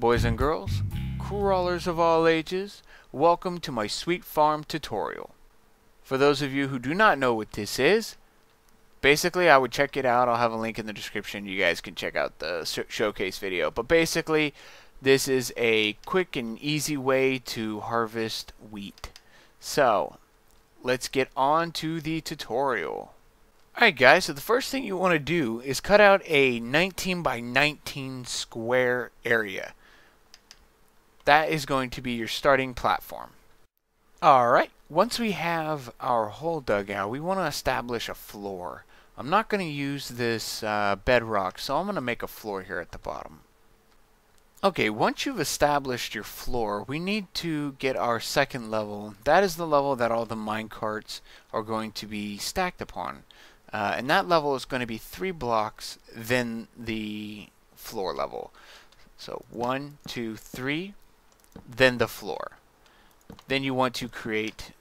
boys and girls, crawlers of all ages, welcome to my Swheat farm tutorial. For those of you who do not know what this is, basically I would check it out. I'll have a link in the description. You guys can check out the showcase video. But basically, this is a quick and easy way to harvest wheat. So, let's get on to the tutorial. Alright guys, so the first thing you want to do is cut out a 19 by 19 square area. That is going to be your starting platform. Alright, once we have our hole dug out, we want to establish a floor. I'm not going to use this bedrock, so I'm going to make a floor here at the bottom. Okay, once you've established your floor, we need to get our second level. That is the level that all the minecarts are going to be stacked upon. And that level is going to be 3 blocks, then the floor level. So 1, 2, 3, then the floor. Then you want to create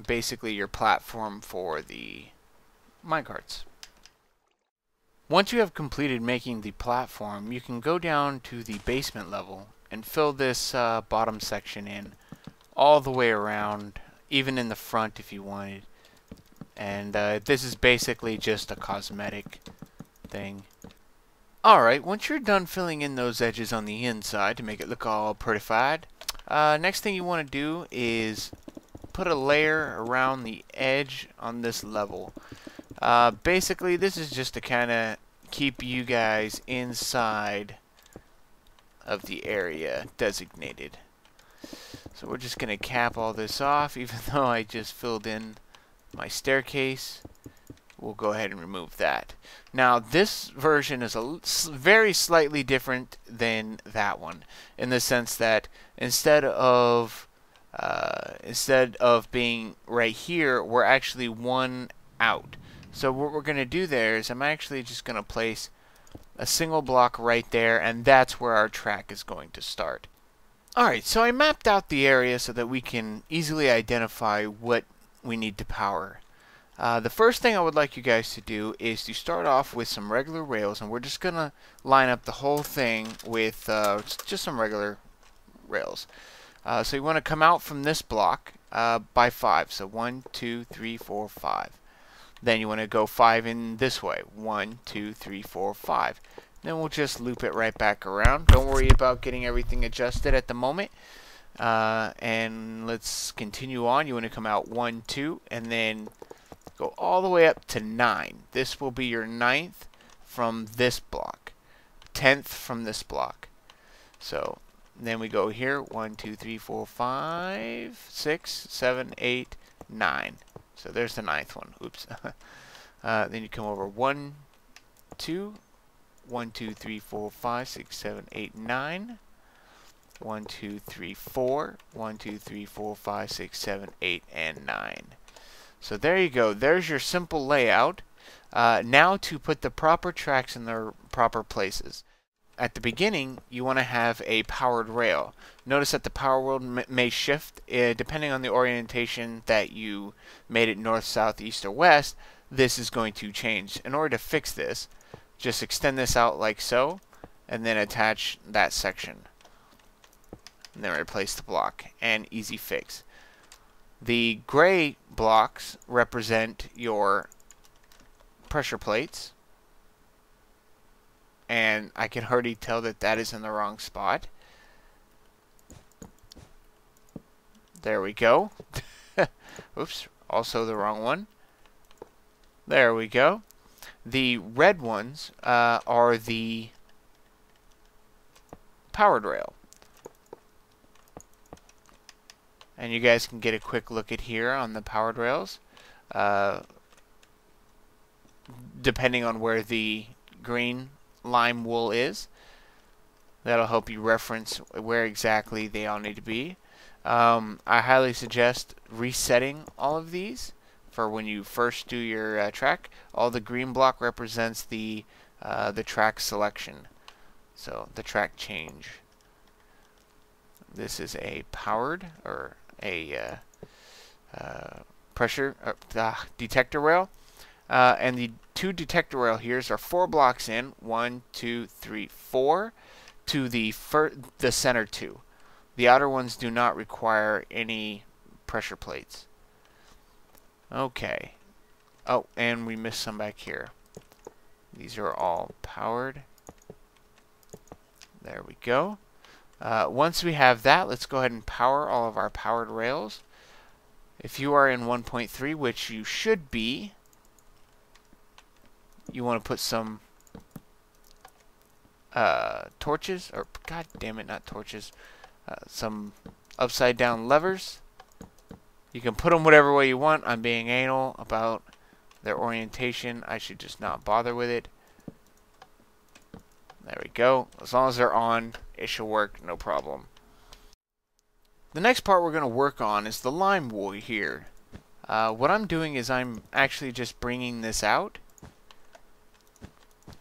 basically your platform for the minecarts. Once you have completed making the platform, you can go down to the basement level and fill this bottom section in all the way around, even in the front if you wanted. And this is basically just a cosmetic thing. Alright, once you're done filling in those edges on the inside to make it look all prettified, next thing you want to do is put a layer around the edge on this level. Basically, this is just to kind of keep you guys inside of the area designated. So we're just going to cap all this off, even though I just filled in my staircase. We'll go ahead and remove that. Now this version is very slightly different than that one, in the sense that instead of being right here, we're actually one out. So what we're going to do there is I'm actually just going to place a single block right there, and that's where our track is going to start. Alright, so I mapped out the area so that we can easily identify what we need to power. The first thing I would like you guys to do is to start off with some regular rails, and we're just going to line up the whole thing with just some regular rails. So you want to come out from this block by 5. So 1, 2, 3, 4, 5. Then you want to go 5 in this way. 1, 2, 3, 4, 5. Then we'll just loop it right back around. Don't worry about getting everything adjusted at the moment. And let's continue on. You want to come out 1, 2, and then go all the way up to 9. This will be your 9th from this block, 10th from this block. So then we go here 1, 2, 3, 4, 5, 6, 7, 8, 9. So there's the 9th one. Oops. Then you come over 1, 2, 1, 2, 3, 4, 5, 6, 7, 8, 9. 1, 2, 3, 4. 1, 2, 3, 4, 5, 6, 7, 8, and 9. So there you go. There's your simple layout. Now to put the proper tracks in their proper places. At the beginning, you want to have a powered rail. Notice that the power wheel may shift depending on the orientation that you made it north, south, east, or west. This is going to change. In order to fix this, just extend this out like so, and then attach that section. And then replace the block, and easy fix. The gray blocks represent your pressure plates, and I can already tell that that is in the wrong spot. There we go. Oops, also the wrong one. There we go. The red ones are the powered rail. And you guys can get a quick look at here on the powered rails. Depending on where the green lime wool is, that'll help you reference where exactly they all need to be. I highly suggest resetting all of these for when you first do your track. All the green block represents the track selection, so the track change. This is a powered or a pressure detector rail. And the two detector rail here are 4 blocks in. 1, 2, 3, 4. to the center two. The outer ones do not require any pressure plates. Okay. Oh, and we missed some back here. These are all powered. There we go. Once we have that, let's go ahead and power all of our powered rails. If you are in 1.3, which you should be, you want to put some torches, or god damn it, not torches, some upside down levers. You can put them whatever way you want. I'm being anal about their orientation. I should just not bother with it. There we go. As long as they're on, it should work, no problem. The next part we're going to work on is the lime wool here. What I'm doing is I'm actually just bringing this out,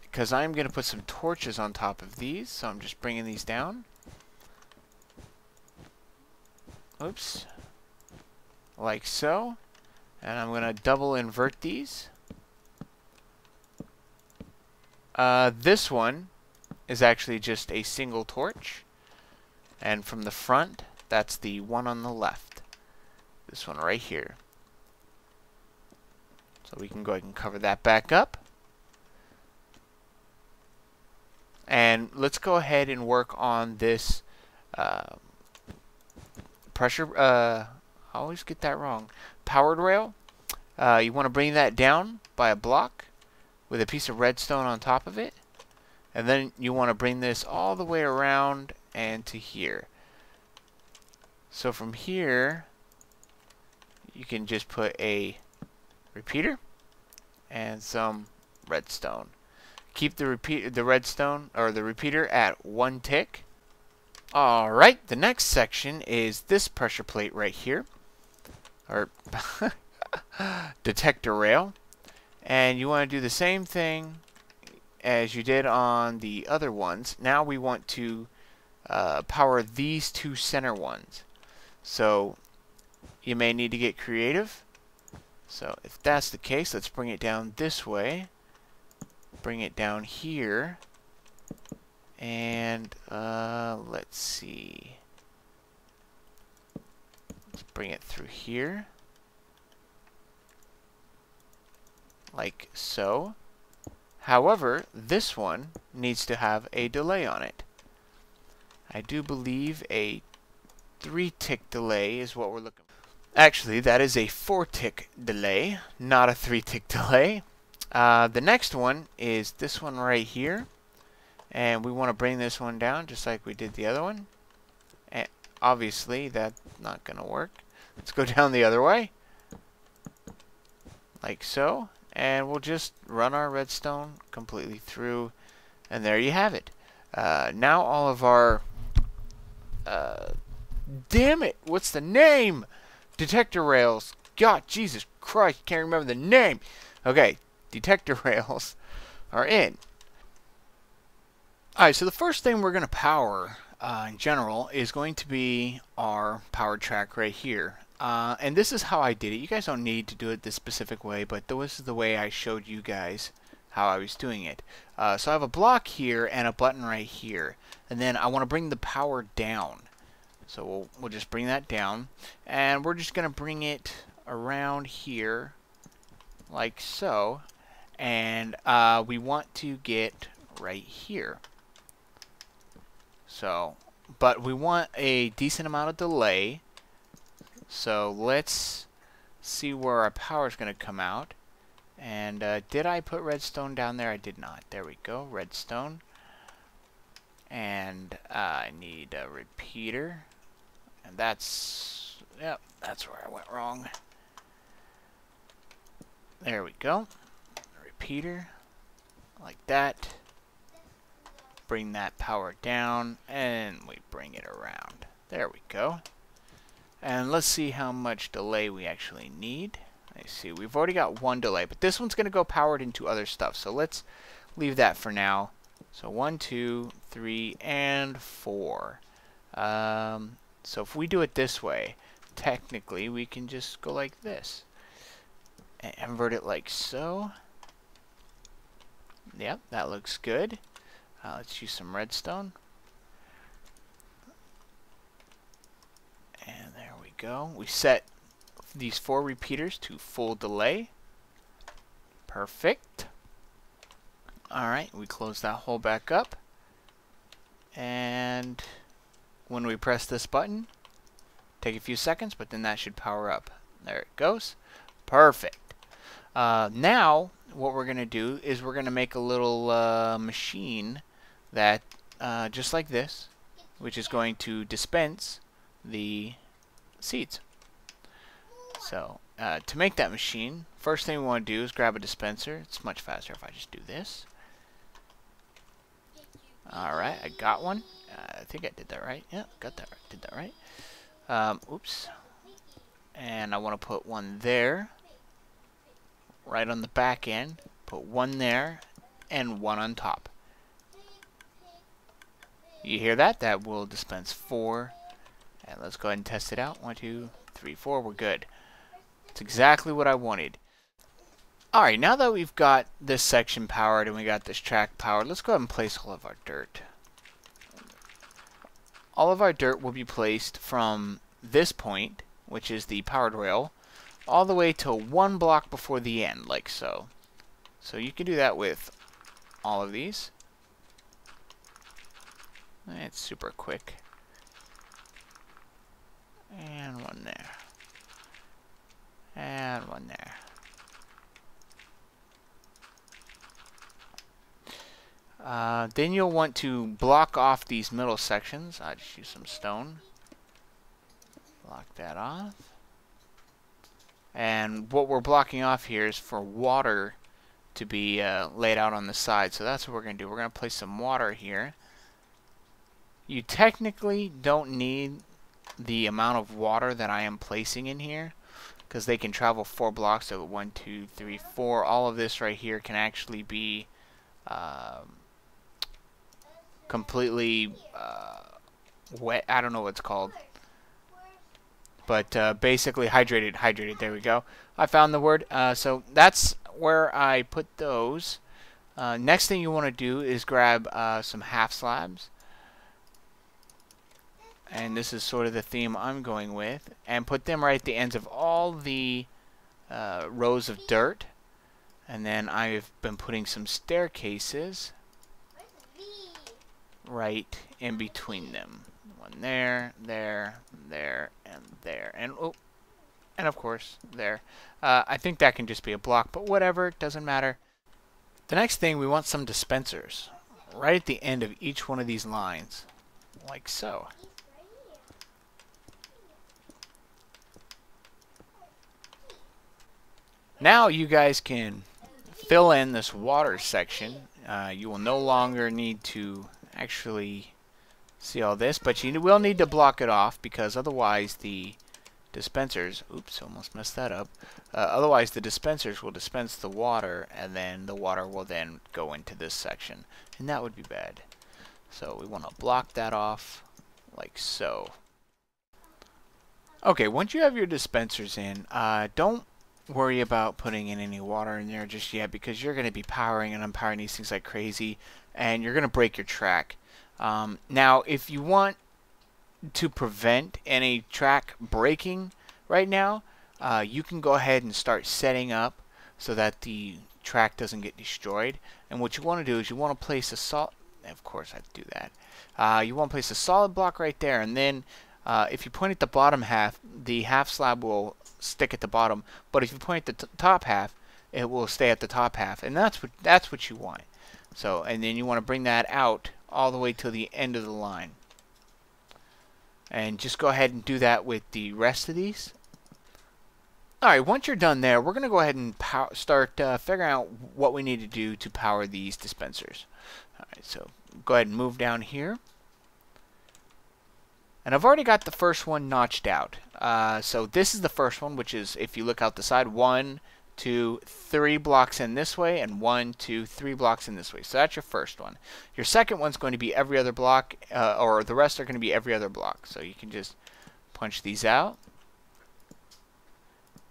because I'm going to put some torches on top of these, so I'm just bringing these down. Oops. Like so. And I'm going to double invert these. This one is actually just a single torch. And from the front, that's the one on the left. This one right here. So we can go ahead and cover that back up. And let's go ahead and work on this pressure, I always get that wrong, powered rail. You want to bring that down by a block with a piece of redstone on top of it. And then you want to bring this all the way around and to here. So from here, you can just put a repeater and some redstone. Keep the redstone or the repeater at 1 tick. Alright, the next section is this pressure plate right here, or detector rail. And you want to do the same thing as you did on the other ones. Now we want to power these two center ones. So you may need to get creative. So if that's the case, let's bring it down this way. Bring it down here. And let's see. Let's bring it through here. Like so. However, this one needs to have a delay on it. I do believe a 3-tick delay is what we're looking for. Actually, that is a 4-tick delay, not a 3-tick delay. The next one is this one right here. And we want to bring this one down just like we did the other one. And obviously, that's not going to work. Let's go down the other way. Like so. And we'll just run our redstone completely through. And there you have it. Now all of our... damn it! What's the name? Detector rails. God, Jesus Christ, can't remember the name. Okay, detector rails are in. Alright, so the first thing we're going to power in general is going to be our power track right here. And this is how I did it. You guys don't need to do it this specific way, but this is the way I showed you guys how I was doing it. So I have a block here and a button right here. And then I want to bring the power down. So we'll just bring that down. And we're just going to bring it around here like so. And we want to get right here. So, but we want a decent amount of delay. So let's see where our power is going to come out. And did I put redstone down there? I did not. There we go, redstone. And I need a repeater. And that's, yep, that's where I went wrong. There we go. Repeater, like that. Bring that power down, and we bring it around. There we go. And let's see how much delay we actually need. Let's see, we've already got 1 delay, but this one's going to go powered into other stuff. So let's leave that for now. So 1, 2, 3, and 4. So if we do it this way, technically we can just go like this. And invert it like so. Yep, that looks good. Let's use some redstone. go. We set these 4 repeaters to full delay. Perfect. Alright, we close that hole back up. And when we press this button, take a few seconds, but then that should power up. There it goes. Perfect. Now, what we're going to do is we're going to make a little machine that, just like this, which is going to dispense the seeds. So, to make that machine, first thing we want to do is grab a dispenser. It's much faster if I just do this. Alright, I got one. I think I did that right. Yeah, got that right. Did that right. Oops. And I want to put one there. Right on the back end. Put one there. And one on top. You hear that? That will dispense 4. And let's go ahead and test it out. 1, 2, 3, 4. We're good. That's exactly what I wanted. Alright, now that we've got this section powered and we got this track powered, let's go ahead and place all of our dirt. All of our dirt will be placed from this point, which is the powered rail, all the way to 1 block before the end, like so. So you can do that with all of these. It's super quick. And one there. And one there. Then you'll want to block off these middle sections. I just use some stone. Block that off. And what we're blocking off here is for water to be laid out on the side. So that's what we're going to do. We're going to place some water here. You technically don't need the amount of water that I am placing in here, because they can travel 4 blocks. So 1, 2, 3, 4. All of this right here can actually be completely wet. I don't know what it's called, but basically hydrated. There we go. I found the word. So that's where I put those. Next thing you want to do is grab some half slabs, and this is sort of the theme I'm going with, and put them right at the ends of all the rows of dirt. And then I've been putting some staircases right in between them. One there, there, there, and there. And oh, and of course there. I think that can just be a block, but whatever, it doesn't matter. The next thing, we want some dispensers right at the end of each one of these lines, like so. Now you guys can fill in this water section. You will no longer need to actually see all this, but you will need to block it off, because otherwise the dispensers, oops, almost messed that up. Otherwise the dispensers will dispense the water, and then the water will then go into this section, and that would be bad. So we want to block that off like so. Okay, once you have your dispensers in, don't worry about putting in any water in there just yet, because you're going to be powering and unpowering these things like crazy, and you're going to break your track. Now, if you want to prevent any track breaking right now, you can go ahead and start setting up so that the track doesn't get destroyed. And what you want to do is you want to place a solid, of course I have to do that. You want to place a solid block right there, and then if you point at the bottom half, the half slab will stick at the bottom, but if you point at the top half, it will stay at the top half, and that's what you want. So, and then you want to bring that out all the way to the end of the line, and just go ahead and do that with the rest of these. Alright, once you're done there, we're going to go ahead and start figuring out what we need to do to power these dispensers. Alright, so go ahead and move down here. And I've already got the first one notched out. So this is the first one, which is, if you look out the side, 1, 2, 3 blocks in this way, and 1, 2, 3 blocks in this way. So that's your first one. Your second one's going to be every other block, or the rest are going to be every other block. So you can just punch these out.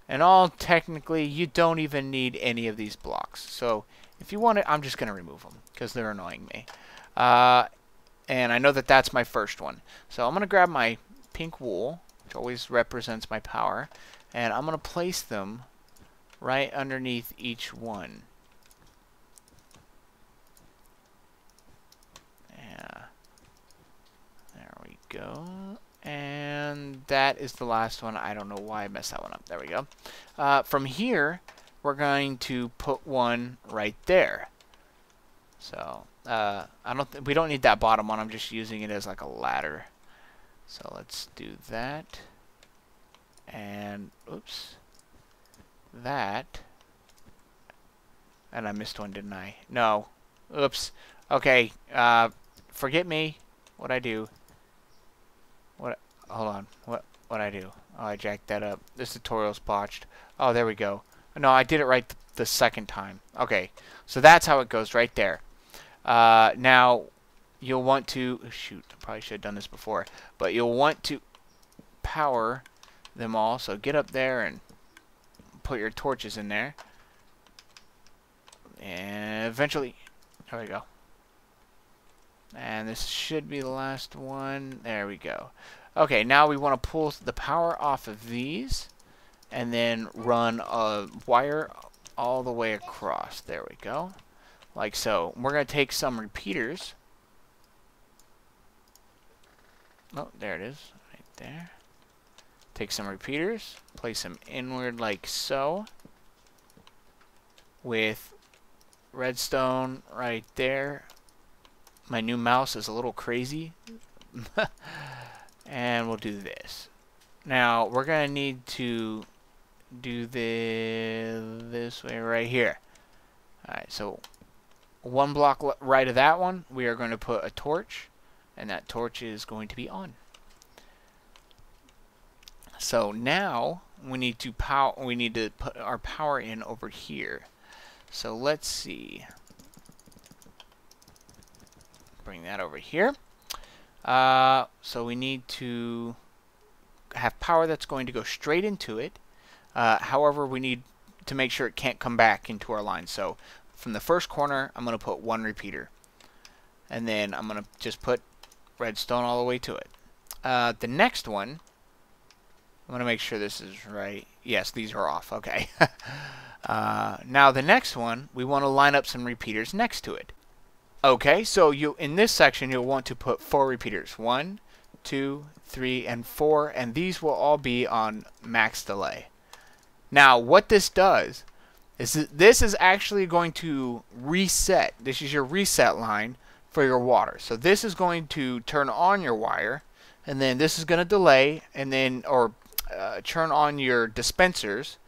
And all technically, you don't even need any of these blocks. So if you want it, I'm just going to remove them because they're annoying me. And I know that that's my first one. So I'm going to grab my pink wool, which always represents my power. And I'm going to place them right underneath each one. Yeah. There we go. And that is the last one. I don't know why I messed that one up. There we go. From here, we're going to put one right there. So we don't need that bottom one. I'm just using it as like a ladder. So let's do that. And oops, that. And I missed one, didn't I? No. Oops. Okay. Forget me. What'd I do? Hold on. What'd I do? Oh, I jacked that up. This tutorial's botched. Oh, there we go. No, I did it right the second time. Okay. So that's how it goes right there. Now, you'll want to... Shoot, I probably should have done this before. But you'll want to power them all. So get up there and put your torches in there. And eventually... There we go. And this should be the last one. There we go. Okay, now we want to pull the power off of these. And then run a wire all the way across. There we go. Like so. We're going to take some repeaters. Oh, there it is. Right there. Take some repeaters. Place them inward like so. With redstone right there. My new mouse is a little crazy. And we'll do this. Now, we're going to need to do this way right here. Alright, so one block right of that one, we are going to put a torch, and that torch is going to be on. So now we need to put our power in over here. So let's see. Bring that over here. So we need to have power that's going to go straight into it. However, we need to make sure it can't come back into our line. So from the first corner, I'm going to put one repeater. And then I'm going to just put redstone all the way to it. The next one, I'm going to make sure this is right. Yes, these are off. Okay. Now the next one, we want to line up some repeaters next to it. Okay, so in this section, you'll want to put 4 repeaters. 1, 2, 3, and 4, and these will all be on max delay. Now, what this does is this is actually going to reset. This is your reset line for your water. So this is going to turn on your wire, and then this is going to delay, and then turn on your dispensers.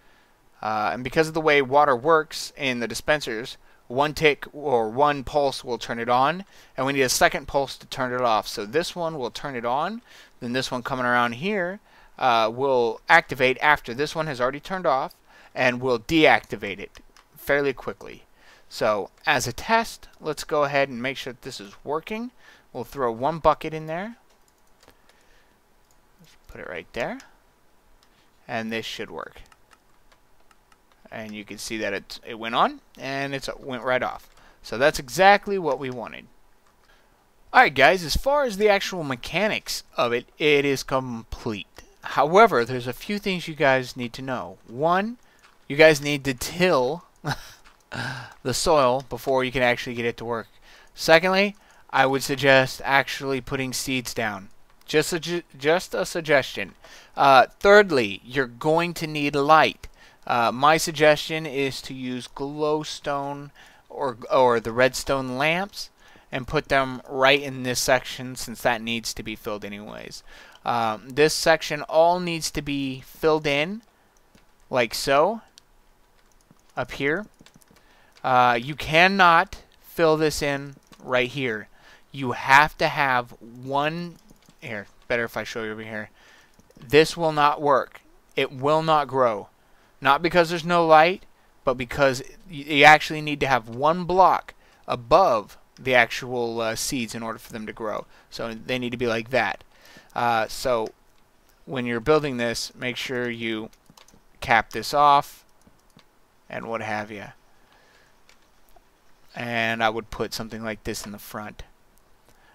And because of the way water works in the dispensers, one tick or one pulse will turn it on, and we need a second pulse to turn it off. So this one will turn it on, then this one coming around here will activate after this one has already turned off, and will deactivate it fairly quickly. So as a test, let's go ahead and make sure that this is working. We'll throw one bucket in there. Let's put it right there, and this should work. And you can see that it went on, and it went right off. So that's exactly what we wanted. Alright guys, as far as the actual mechanics of it, it is complete. However, there's a few things you guys need to know. One, you guys need to till the soil before you can actually get it to work. Secondly, I would suggest actually putting seeds down. Just a suggestion. Thirdly, you're going to need light. My suggestion is to use glowstone or the redstone lamps and put them right in this section, since that needs to be filled anyways. This section all needs to be filled in like so up here. You cannot fill this in right here. You have to have one here. Better if I show you over here. This will not work. It will not grow. Not because there's no light, but because you actually need to have one block above the actual seeds in order for them to grow. So they need to be like that. So when you're building this, make sure you cap this off and what have you. And I would put something like this in the front.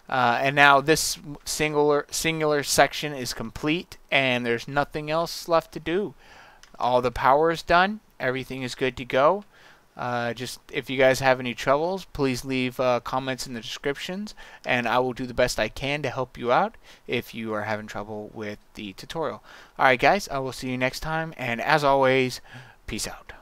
And now this singular section is complete, and there's nothing else left to do. All the power is done. Everything is good to go. Just if you guys have any troubles, please leave comments in the descriptions, and I will do the best I can to help you out if you are having trouble with the tutorial. Alright guys, I will see you next time, and as always, peace out.